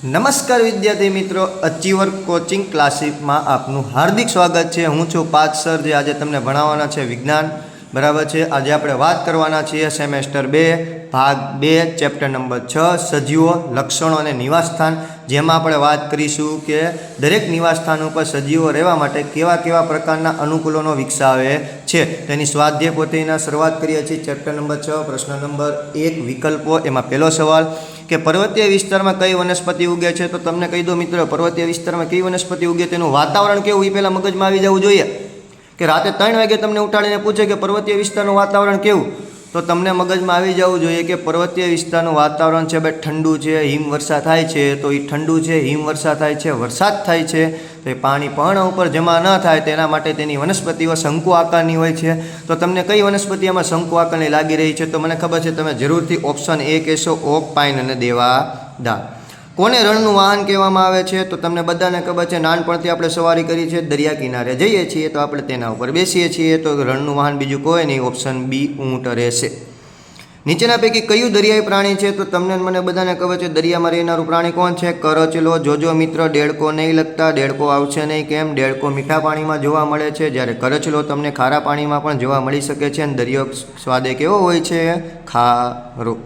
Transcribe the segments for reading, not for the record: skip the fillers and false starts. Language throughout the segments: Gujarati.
નમસ્કાર વિદ્યાર્થી મિત્રો, અચીવર કોચિંગ ક્લાસીસમાં આપનું હાર્દિક સ્વાગત છે। હું છું પાર્થ સર, જે આજે તમને ભણાવવાના છે વિજ્ઞાન, બરાબર છે। આજે આપણે વાત કરવાના છીએ સેમેસ્ટર 2 ભાગ 2 ચેપ્ટર નંબર 6 સજીવો, લક્ષણો અને નિવાસસ્થાન, જેમાં આપણે વાત કરીશું કે દરેક નિવાસસ્થાન ઉપર સજીવો રહેવા માટે કેવા કેવા પ્રકારના અનુકૂલનો વિકસાવે છે। તેની સ્વાધ્યાય પોથીના શરૂઆત કરીએ છીએ। ચેપ્ટર નંબર 6 પ્રશ્ન નંબર 1 વિકલ્પો। એમાં પહેલો સવાલ કે પર્વતીય વિસ્તારમાં કઈ વનસ્પતિ ઉગે છે? તો તમને કહી દો મિત્રો, પર્વતીય વિસ્તારમાં કઈ વનસ્પતિ ઉગે તેનું વાતાવરણ કેવું એ પહેલાં મગજમાં આવી જવું જોઈએ। કે રાતે 3 વાગે તમને ઉઠાડીને પૂછે કે પર્વતીય વિસ્તારનું વાતાવરણ કેવું, તો તમને મગજમાં આવી જવું જોઈએ કે પર્વતીય વિસ્તારનું વાતાવરણ છે ભાઈ ઠંડુ છે, હિમવર્ષા થાય છે તો એ ઠંડુ છે, હિમવર્ષા થાય છે, વરસાદ થાય છે તો એ પાણી પર્ણ ઉપર જમા ન થાય તેના માટે તેની વનસ્પતિઓ શંકુ આકારની હોય છે। તો તમને કઈ વનસ્પતિ આમાં શંકુ આકારની લાગી રહી છે? તો મને ખબર છે તમે જરૂરથી ઓપ્શન એ કહેશો, ઓક, પાઇન અને દેવદાર। કોને રણનું વાહન કહેવામાં આવે છે? તો તમને બધાને ખબર છે, નાનપણથી આપણે સવારી કરી છે, દરિયા કિનારે જઈએ છીએ તો આપણે તેના ઉપર બેસીએ છીએ, તો રણનું વાહન બીજું કોઈ નહીં, ઓપ્શન બી ઊંટ રહેશે। નીચેના પૈકી કયું દરિયાઈ પ્રાણી છે? તો તમને મને બધાને ખબર છે દરિયામાં રહેનારું પ્રાણી કોણ છે? કરચલો। જોજો મિત્ર, દેડકો નહીં લખતા, દેડકો આવશે નહીં। કેમ? દેડકો મીઠા પાણીમાં જોવા મળે છે, જ્યારે કરચલો તમને ખારા પાણીમાં પણ જોવા મળી શકે છે, અને દરિયો સ્વાદે કેવો હોય છે? ખારો।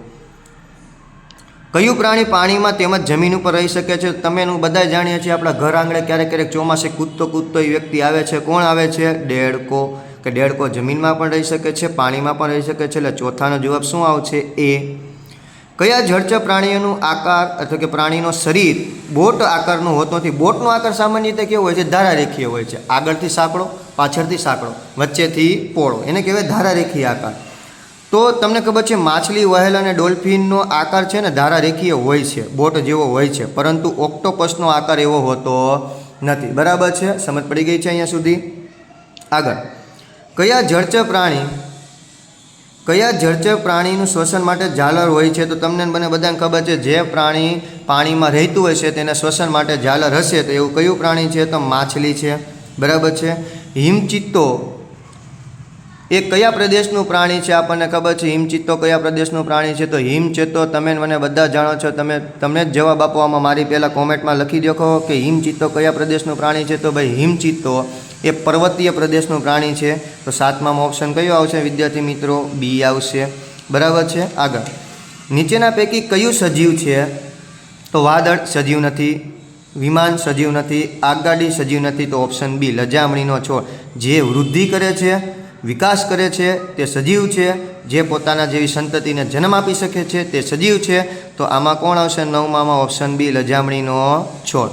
કયું પ્રાણી પાણીમાં તેમજ જમીન ઉપર રહી શકે છે? તમે બધા જાણીએ છીએ, આપણા ઘર આંગણે ક્યારેક ક્યારેક ચોમાસે કૂદતો એ વ્યક્તિ આવે છે, કોણ આવે છે? દેડકો। કે દેડકો જમીનમાં પણ રહી શકે છે, પાણીમાં પણ રહી શકે છે, એટલે ચોથાનો જવાબ શું આવશે? એ। કયા જળચર પ્રાણીઓનું આકાર અથવા કે પ્રાણીનો શરીર બોટ આકારનું હોતો નથી? બોટનો આકાર સામાન્ય રીતે કેવો હોય છે? ધારારેખીય હોય છે। આગળથી સાંકડો, પાછળથી સાંકડો, વચ્ચેથી પોળો, એને કહેવાય ધારારેખીય આકાર। તો તમને ખબર છે માછલી, વહેલ અને ડોલ્ફિનનો આકાર છે ને ધારારેખીય હોય છે, બોટ જેવો હોય છે, પરંતુ ઓક્ટોપસનો આકાર એવો હોતો નથી, બરાબર છે? સમજ પડી ગઈ છે અહીંયા સુધી? આગળ, કયા જળચર પ્રાણીનું શ્વસન માટે ઝાલર હોય છે? તો તમને મને બધાને ખબર છે, જે પ્રાણી પાણીમાં રહેતું હોય છે તેને શ્વસન માટે ઝાલર હશે, તો એવું કયું પ્રાણી છે? તો માછલી છે, બરાબર છે? હિમચિત્તો એ કયા પ્રદેશનું પ્રાણી છે? આપણને ખબર છે હિમચિત્તો કયા પ્રદેશનું પ્રાણી છે? તો હિમચિત્તો તમે મને બધા જાણો છો, તમને જ જવાબ આપવામાં મારી પહેલાં કોમેન્ટમાં લખી દેખો કે હિમચિત્તો કયા પ્રદેશનું પ્રાણી છે? તો ભાઈ હિમચિત્તો એ પર્વતીય પ્રદેશનું પ્રાણી છે। તો 7મામાં ઓપ્શન કયો આવશે વિદ્યાર્થી મિત્રો? બી આવશે, બરાબર છે? આગળ, નીચેના પૈકી કયું સજીવ છે? તો વાદળ સજીવ નથી, વિમાન સજીવ નથી, આગગાડી સજીવ નથી, તો ઓપ્શન બી લજામણીનો છોડ, જે વૃદ્ધિ કરે છે, વિકાસ કરે છે, તે સજીવ છે। જે પોતાના જેવી સંતતિને જન્મ આપી શકે છે તે સજીવ છે। તો આમાં કોણ આવશે? 9મામાં ઓપ્શન બી લજામણીનો છોડ।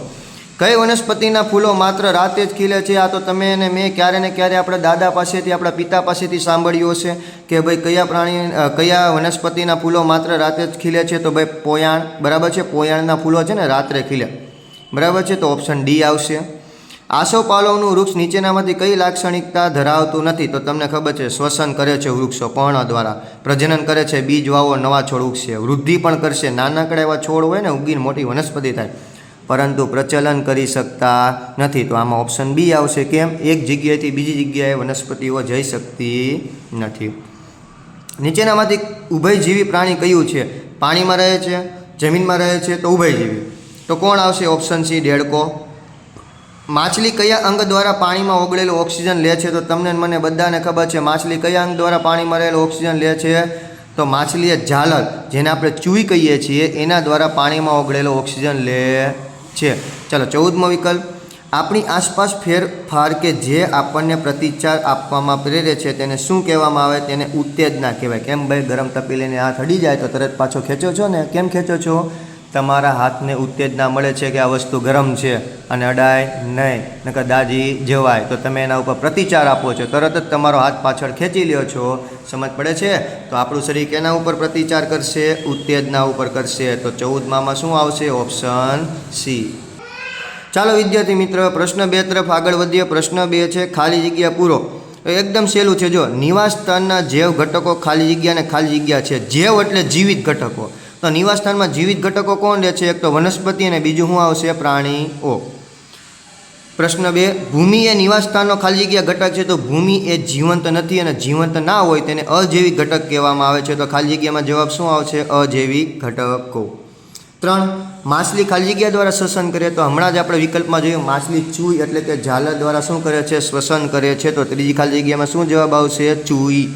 કઈ વનસ્પતિના ફૂલો માત્ર રાતે જ ખીલે છે? આ તો તમે અને મેં ક્યારે ને ક્યારે આપણા દાદા પાસેથી, આપણા પિતા પાસેથી સાંભળ્યું હશે કે ભાઈ કયા વનસ્પતિના ફૂલો માત્ર રાતે જ ખીલે છે? તો ભાઈ પોયાણ, બરાબર છે? પોયાણના ફૂલો છે ને રાત્રે ખીલે, બરાબર છે? તો ઓપ્શન ડી આવશે। આસોપાલવનું વૃક્ષ નીચેનામાંથી કઈ લાક્ષણિકતા ધરાવતું નથી? તો તમને ખબર છે શ્વસન કરે છે વૃક્ષો પર્ણ દ્વારા, પ્રજનન કરે છે, બીજ વાવો, નવા છોડ ઉગશે, વૃદ્ધિ પણ કરશે, નાનકડા એવા છોડ હોય ને ઉગીને મોટી વનસ્પતિ થાય, પરંતુ પ્રચલન કરી શકતા નથી। તો આમાં ઓપ્શન બી આવશે। કેમ? એક જગ્યાએથી બીજી જગ્યાએ વનસ્પતિઓ જઈ શકતી નથી। નીચેનામાંથી ઉભયજીવી પ્રાણી કયું છે? પાણીમાં રહે છે, જમીનમાં રહે છે, તો ઉભયજીવી, તો કોણ આવશે? ઓપ્શન સી દેડકો। માછલી કયા અંગ દ્વારા પાણીમાં ઓગળેલું ઓક્સિજન લે છે? તો તમને મને બધાને ખબર છે માછલી કયા અંગ દ્વારા પાણીમાં રહેલું ઓક્સિજન લે છે? તો માછલી એ ઝાલર, જેને આપણે ચૂઈ કહીએ છીએ, એના દ્વારા પાણીમાં ઓગળેલો ઓક્સિજન લે છે। ચાલો 14મો વિકલ્પ, આપણી આસપાસ ફેરફાર કે જે આપણને પ્રતિચાર આપવામાં પ્રેરે છે તેને શું કહેવામાં આવે? તેને ઉત્તેજના કહેવાય। કેમ ભાઈ? ગરમ તપેલીને હાથ અડી જાય તો તરત પાછો ખેંચો છો ને? કેમ ખેંચો છો? તમારા હાથને ઉત્તેજના મળે છે કે આ વસ્તુ ગરમ છે અને અડાય નહીં, નકર દાજી જવાય, તો તમે એના ઉપર પ્રતિચાર આપો છો, તરત જ તમારો હાથ પાછળ ખેંચી લ્યો છો। સમજ પડે છે? તો આપણું શરીર કેના ઉપર પ્રતિચાર કરશે? ઉત્તેજના ઉપર કરશે। તો 14મામાં શું આવશે? Option C. ચાલો વિદ્યાર્થી મિત્રો, પ્રશ્ન 2 તરફ આગળ વધીએ। પ્રશ્ન 2 છે ખાલી જગ્યા પૂરો। એકદમ સહેલું છે, જો નિવાસસ્થાનના જૈવ ઘટકો ખાલી જગ્યા અને ખાલી જગ્યા છે। જૈવ એટલે જીવિત ઘટકો, તો નિવાસસ્થાનમાં જીવિત ઘટકો કોણ લે છે? એક તો વનસ્પતિ અને બીજું શું આવશે? પ્રાણીઓ। પ્રશ્ન 2, ભૂમિ એ નિવાસસ્થાનનો ખાલી જગ્યા ઘટક છે, તો ભૂમિ એ જીવંત નથી અને જીવંત ના હોય તેને અજૈવિક ઘટક કહેવામાં આવે છે। તો ખાલી જગ્યામાં જવાબ શું આવશે? અજૈવિક ઘટકો। 3 માછલી ખાલી જગ્યા દ્વારા શ્વસન કરે તો હમણાં જ આપણે વિકલ્પમાં જોયું માછલી ચૂઈ એટલે કે ઝાલર દ્વારા શું કરે છે શ્વસન કરે છે તો ત્રીજી ખાલી જગ્યામાં શું જવાબ આવશે ચૂઈ.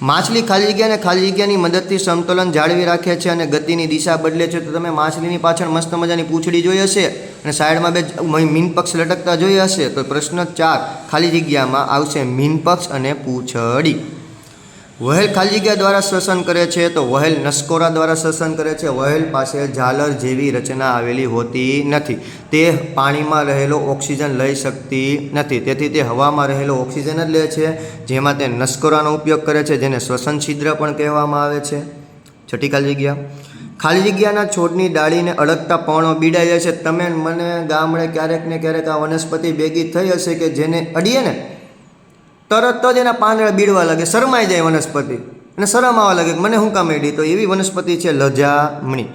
માછલી ખાલી જગ્યા અને ખાલી જગ્યાની મદદથી સમતોલન જાળવી રાખે છે અને ગતિની દિશા બદલે છે. તો તમે માછલીની પાછળ મસ્ત મજાની પૂંછડી જોઈ હશે અને સાઈડમાં બે મીનપક્ષ લટકતા જોઈ હશે. તો પ્રશ્ન 4 ખાલી જગ્યામાં આવશે મીનપક્ષ અને પૂંછડી. વહેલ ખાલી જગ્યા દ્વારા શ્વસન કરે છે તો વહેલ નસકોરા દ્વારા શ્વસન કરે છે. વહેલ પાસે ઝાલર જેવી રચના આવેલી હોતી નથી. તે પાણીમાં રહેલો ઓક્સિજન લઈ શકતી નથી, તેથી તે હવામાં રહેલો ઓક્સિજન જ લે છે, જેમાં તે નસકોરાનો ઉપયોગ કરે છે, જેને શ્વસન છિદ્ર પણ કહેવામાં આવે છે. છઠ્ઠી ખાલી જગ્યા. ખાલી જગ્યાના છોડની ડાળીને અડકતા પર્ણો બીડાઈ જાય છે. તમે મને ગામડે ક્યારેક ને ક્યારેક આ વનસ્પતિ ભેગી થઈ હશે કે જેને અડીએ ને તરત જ એના પાંદડા બીડવા લાગે, શરમાઈ જાય વનસ્પતિ અને શરમ આવવા લાગે મને શું કામ એડી. તો એવી વનસ્પતિ છે લજામણી.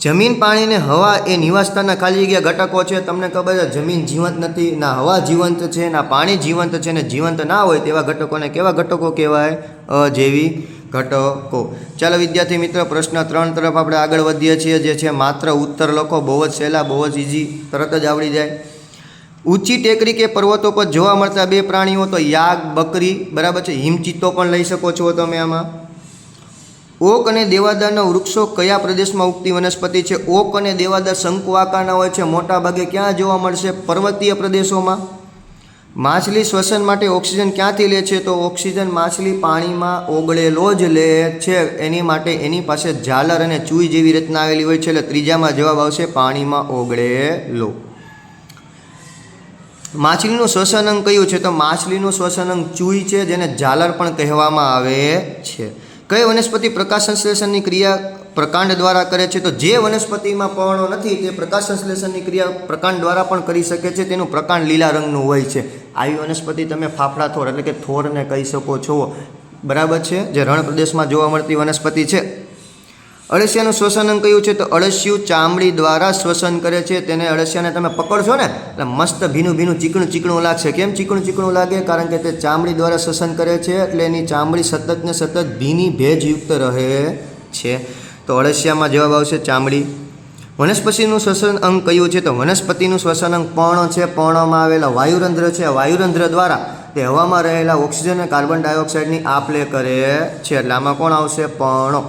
જમીન, પાણી ને હવા એ નિવાસસ્થાનના ખાલી જગ્યા ઘટકો છે. તમને ખબર છે જમીન જીવંત નથી, ના હવા જીવંત છે, ના પાણી જીવંત છે, ને જીવંત ના હોય તેવા ઘટકોને કેવા ઘટકો કહેવાય? અજૈવી ઘટકો. ચાલો વિદ્યાર્થી મિત્રો, પ્રશ્ન 3 તરફ આપણે આગળ વધીએ છીએ, જે છે માત્ર ઉત્તર લખો. બહુ જ સહેલા, બહુ જ ઇઝી, તરત જ આવડી જાય. ઊંચી ટેકરી કે પર્વતો પર જોવા મળતા 2 પ્રાણીઓ તો યાક, બકરી, બરાબર છે. હિમચિત્તો પણ લઈ શકો છો તમે આમાં. ઓક અને દેવાદારના વૃક્ષો કયા પ્રદેશમાં ઉગતી વનસ્પતિ છે? ઓક અને દેવાદાર શંકુ આકારના હોય છે, મોટા ભાગે ક્યાં જોવા મળશે? પર્વતીય પ્રદેશોમાં. માછલી શ્વસન માટે ઓક્સિજન ક્યાંથી લે છે? તો ઓક્સિજન માછલી પાણીમાં ઓગળેલો જ લે છે, એની માટે એની પાસે ઝાલર અને ચૂઈ જેવી રચના આવેલી હોય છે. એટલે ત્રીજામાં જવાબ આવશે પાણીમાં ઓગળેલો. માછલીનું શ્વસન અંગ કયું છે? તો માછલીનું શ્વસન અંગ ચૂઈ છે, જેને ઝાલર પણ કહેવામાં આવે છે. કઈ વનસ્પતિ પ્રકાશ સંશ્લેષણની ક્રિયા પ્રકાંડ દ્વારા કરે છે? તો જે વનસ્પતિમાં પર્ણો નથી તે પ્રકાશ સંશ્લેષણની ક્રિયા પ્રકાંડ દ્વારા પણ કરી શકે છે. તેનું પ્રકાંડ લીલા રંગનું હોય છે. આવી વનસ્પતિ તમે ફાફડા થોર એટલે કે થોરને કહી શકો છો, બરાબર છે, જે રણ પ્રદેશમાં જોવા મળતી વનસ્પતિ છે. અળસિયાનું શ્વસન અંગ કયું છે? તો અળસિયું ચામડી દ્વારા શ્વસન કરે છે. તેને અળસિયાને તમે પકડશો ને એટલે મસ્ત ભીનું ભીનું ચીકણું ચીકણું લાગશે. કેમ ચીકણું ચીકણું લાગે? કારણ કે તે ચામડી દ્વારા શ્વસન કરે છે, એટલે એની ચામડી સતત ને સતત ભીની ભેજયુક્ત રહે છે. તો અળસિયામાં જવાબ આવશે ચામડી. વનસ્પતિનું શ્વસન અંગ કયું છે? તો વનસ્પતિનું શ્વસન અંગ પર્ણ છે. પર્ણમાં આવેલા વાયુરંધ્ર છે. વાયુરંધ્ર દ્વારા તે હવામાં રહેલા ઓક્સિજન અને કાર્બન ડાયોક્સાઇડની આપ-લે કરે છે. એટલે આમાં કોણ આવશે? પર્ણો.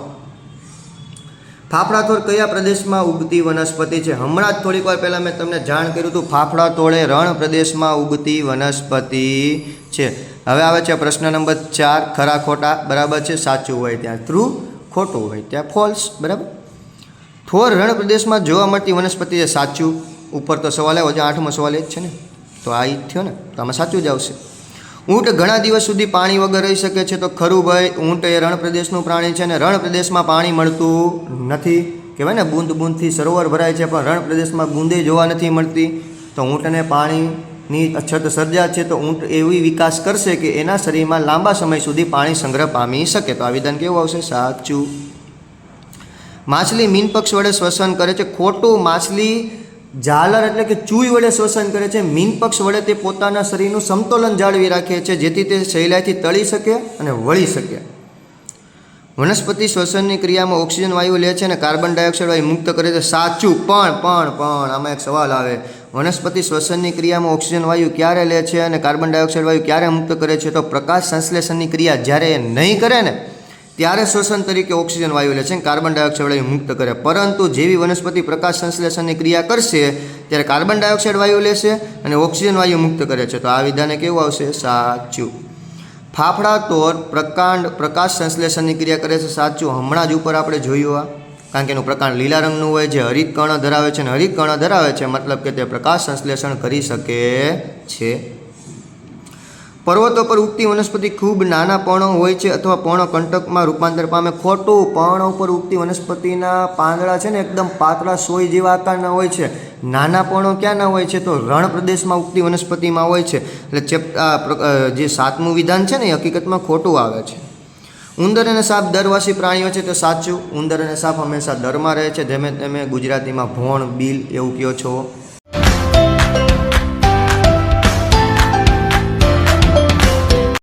ફાફડા થોર કયા પ્રદેશમાં ઉગતી વનસ્પતિ છે? હમણાં જ થોડીક વાર પહેલાં મેં તમને જાણ કર્યું હતું, ફાફડા થોર એ રણ પ્રદેશમાં ઉગતી વનસ્પતિ છે. હવે આવે છે પ્રશ્ન નંબર 4, ખરા ખોટા, બરાબર છે. સાચું હોય ત્યાં ટ્રુ, ખોટું હોય ત્યાં ફોલ્સ, બરાબર. થોર રણ પ્રદેશમાં જોવા મળતી વનસ્પતિ છે. સાચું. ઉપર તો સવાલ આવ્યો છે, 8મો સવાલ એ જ છે ને, તો આ જ થયો ને, તો આમાં સાચું જ આવશે. ઊંટ ઘણા દિવસ સુધી પાણી વગર રહી શકે છે. તો ખરું ભાઈ, ઊંટ એ રણ પ્રદેશનું પ્રાણી છે અને રણ પ્રદેશમાં પાણી મળતું નથી. કહેવાય ને બૂંદ બૂંદથી સરોવર ભરાય છે, પણ રણ પ્રદેશમાં બૂંદે જોવા નથી મળતી. તો ઊંટને પાણીની અછત સર્જા છે, તો ઊંટ એવી વિકાસ કરશે કે એના શરીરમાં લાંબા સમય સુધી પાણી સંગ્રહ પામી શકે. તો આ વિધાન કેવું આવશે? સાચું. માછલી મીનપક્ષ વડે શ્વસન કરે છે. ખોટું. માછલી ઝાલર એટલે કે ચૂઈ વડે શ્વસન કરે છે. મીનપક્ષ વડે તે પોતાના શરીરનું સમતોલન જાળવી રાખે છે, જેથી તે સહેલાઈથી તળી શકે અને વળી શકે. વનસ્પતિ શ્વસનની ક્રિયામાં ઓક્સિજન વાયુ લે છે અને કાર્બન ડાયોક્સાઇડ વાયુ મુક્ત કરે છે. સાચું. પણ આમાં એક સવાલ આવે, વનસ્પતિ શ્વસનની ક્રિયામાં ઓક્સિજન વાયુ ક્યારે લે છે અને કાર્બન ડાયોક્સાઇડ વાયુ ક્યારે મુક્ત કરે છે? તો પ્રકાશ સંશ્લેષણની ક્રિયા જ્યારે એ નહીં કરે ને ત્યારે શ્વસન તરીકે ઓક્સિજન વાયુ લે છે અને કાર્બન ડાયોક્સાઇડ વાયુ મુક્ત કરે. પરંતુ જેવી વનસ્પતિ પ્રકાશ સંશ્લેષણની ક્રિયા કરશે ત્યારે કાર્બન ડાયોક્સાઇડ વાયુ લેશે અને ઓક્સિજન વાયુ મુક્ત કરે છે. તો આ વિધાને કેવું આવશે? સાચું. ફાફડા તોર પ્રકાશ સંશ્લેષણની ક્રિયા કરે છે. સાચું. હમણાં જ ઉપર આપણે જોયું આ, કારણ કે એનું પ્રકાંડ લીલા રંગનું હોય, જે હરિત કર્ણ ધરાવે છે, અને હરિત કર્ણ ધરાવે છે મતલબ કે તે પ્રકાશ સંશ્લેષણ કરી શકે છે. પર્વતો પર ઉગતી વનસ્પતિ ખૂબ નાના પર્ણો હોય છે અથવા પર્ણો કંટકમાં રૂપાંતર પામે. ખોટું. પર્ણો ઉપર ઉગતી વનસ્પતિના પાંદડા છે ને એકદમ પાતળા સોય જેવા આકારના હોય છે. નાના પર્ણો ક્યાં ના હોય છે? તો રણ પ્રદેશમાં ઉગતી વનસ્પતિમાં હોય છે. એટલે જે 7મું વિધાન છે ને એ હકીકતમાં ખોટું આવે છે. ઉંદર અને સાપ દરવાસી પ્રાણીઓ છે. તો સાચું. ઉંદર અને સાપ હંમેશા દરમાં રહે છે, જેમે તમે ગુજરાતીમાં ભોણ, બિલ એવું કહો છો.